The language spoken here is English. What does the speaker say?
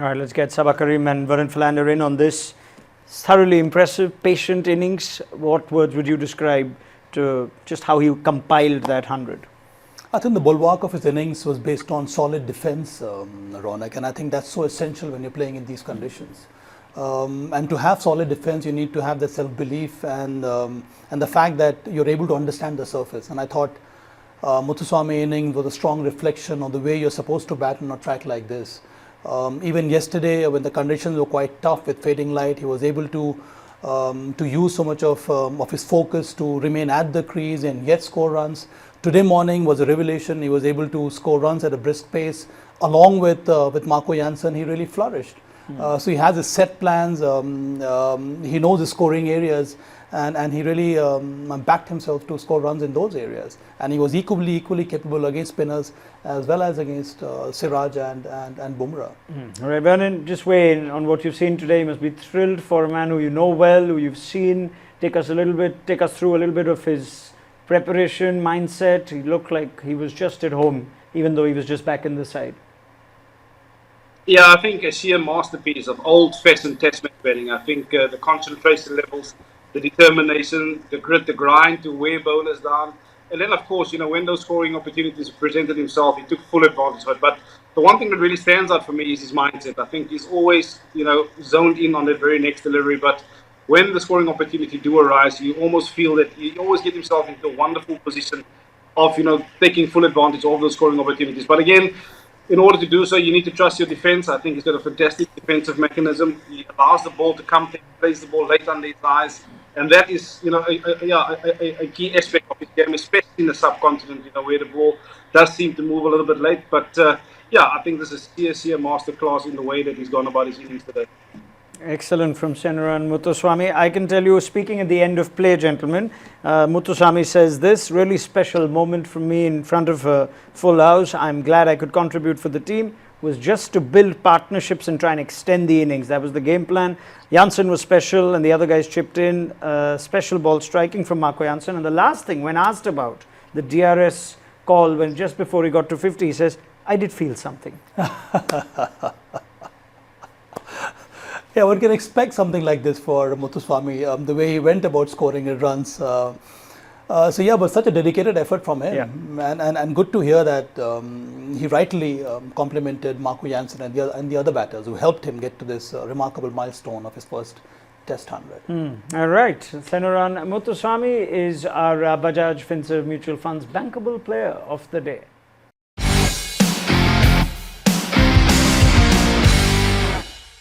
All right, let's get Saba, Karim and Vernon Philander in on this thoroughly impressive, patient innings. What words would you describe to just how he compiled that 100? I think the bulwark of his innings was based on solid defense, Ronak, and I think that's so essential when you're playing in these conditions. And to have solid defense, you need to have the self-belief and the fact that you're able to understand the surface. And I thought Muthuswamy innings was a strong reflection of the way you're supposed to bat on a track like this. Even yesterday, when the conditions were quite tough with fading light, he was able to use so much of his focus to remain at the crease and yet score runs. Today morning was a revelation. He was able to score runs at a brisk pace. Along with Marco Jansen, he really flourished. So he has his set plans. He knows his scoring areas, and he really backed himself to score runs in those areas. And he was equally capable against spinners as well as against Siraj and Bumrah. All right, Vernon, just weigh in on what you've seen today. You must be thrilled for a man who you know well, who you've seen. Take us through a little bit of his preparation, mindset. He looked like he was just at home, even though he was just back in the side. Yeah, I think a sheer masterpiece of old-fashioned test match batting. I think the concentration levels, the determination, the grit, the grind to wear bowlers down. And then, of course, when those scoring opportunities presented himself, he took full advantage of it. But the one thing that really stands out for me is his mindset. I think he's always, zoned in on that very next delivery. But when the scoring opportunity do arise, you almost feel that he always get himself into a wonderful position of, taking full advantage of those scoring opportunities. But again, in order to do so, you need to trust your defense. I think he's got a fantastic defensive mechanism. He allows the ball to come, plays the ball late under his eyes. And that is, a key aspect of his game, especially in the subcontinent, where the ball does seem to move a little bit late. But, I think this is sheer masterclass in the way that he's gone about his innings today. Excellent from Senaran Muthuswamy. I can tell you, speaking at the end of play, gentlemen, Muthuswamy says this, really special moment for me in front of a full house. I'm glad I could contribute for the team. Was just to build partnerships and try and extend the innings. That was the game plan. Jansen was special and the other guys chipped in. Special ball striking from Marco Jansen. And the last thing, when asked about the DRS call, when just before he got to 50, he says, I did feel something. Yeah, one can expect something like this for Muthuswamy, the way he went about scoring his runs. But such a dedicated effort from him, and good to hear that he rightly complimented Marco Jansen and the other batters who helped him get to this remarkable milestone of his first Test 100. All right, Senaran Muthuswamy is our Bajaj Finserv Mutual Fund's Bankable Player of the Day.